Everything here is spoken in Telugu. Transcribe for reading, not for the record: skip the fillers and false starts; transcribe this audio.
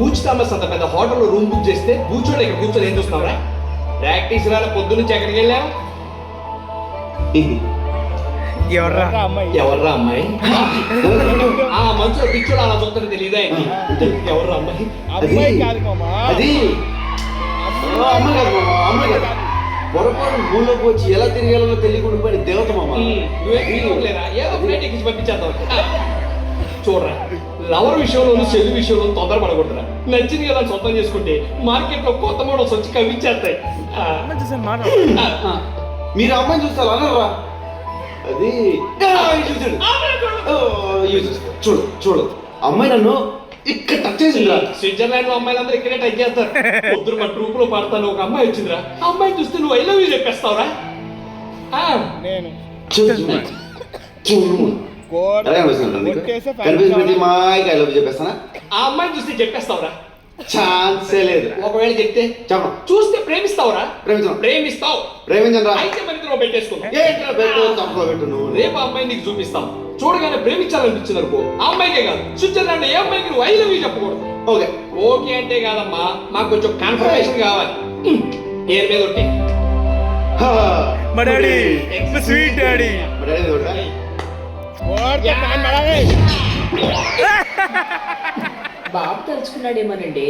బూచ్ థామస్ అంత పెద్ద హోటల్లో రూమ్ బుక్ చేస్తే కూర్చోండి ఇక్కడ కూర్చొని ఏం చూస్తున్నావురా? ప్రాక్టీస్ రాల పొద్దున్నుంచి ఎక్కడికి వెళ్ళావు? ఎవర్రా ఎవర్రా అమ్మాయి? ఆ మనసులో పిచ్చోడు అలా చూస్తే తెలియదా? ఎవర్రా అమ్మాయి? అమ్మాయి కాదు మామా, అది అమ్మాయి కాదు మామ, అమ్మాయి కాదు. పొరపాటు భూలోకి వచ్చి ఎలా తిరిగేయాలో తెలియకుండా పోయిన దేవత మామ. నువ్వేరా ఏదో ఫ్లైట్ ఎక్కించి పంపించేద్దాం. చూడరా, లవర్ విషయంలోను చెల్లి విషయంలో తొందరపడకూడదురా. నచ్చింది కదా సొంతం చేసుకుంటే మార్కెట్ లో కొత్త మోడల్స్ వచ్చి కవించేస్తాయి. మీరు అమ్మాయిని చూస్తారు అనరా? అది చూసాడు. చూడు చూడు, అమ్మాయి నన్ను ఇక్కడ టచ్ చేసిందిరా. స్విట్జర్లాండ్ లో అమ్మాయిలందరూ ఇక్కడే టచ్ చేస్తారు. పొద్దున మా ట్రూప్ లో పాడతాను ఒక అమ్మాయి వచ్చిందిరా. అమ్మాయిని చూస్తే నువ్వు ఐ లవ్ యూ చెప్పేస్తావురా? నేను చూడు కనిపించి మాయకి ఐ లవ్ చెప్పేస్తానా? ఆ అమ్మాయిని చూస్తే చెప్పేస్తావురా? ఛాన్సే లేదు. ఒకవేళ చెప్తే చెప్పను. చూస్తే ప్రేమిస్తావురా? ప్రేమించను. ప్రేమిస్తావు. ప్రేమించను. అయితే మన ఇద్దరం పెట్టేసుకుందాం. ఏంట్రా పెట్టు, తప్పులో పెట్టు నువ్వు. రేపు ఆ అమ్మాయి నీకు చూపిస్తాం. చూడగానే ప్రేమించాలనిపించింది అనుకో, ఆ అమ్మాయికే కాదు స్విట్జర్లాండ్ ఏ అమ్మాయికి నువ్వు ఐ లవ్ యూ చెప్పకూడదు. ఓకే ఓకే అంటే కాదమ్మా, మాకు కొంచెం కన్ఫర్మేషన్ కావాలి. ఏర్ మీద ఒకటి మా డాడీ, స్వీట్ డాడీ. మా డాడీ మీద ఒకటా? బాబు తలుచుకున్నాడేమోనండి.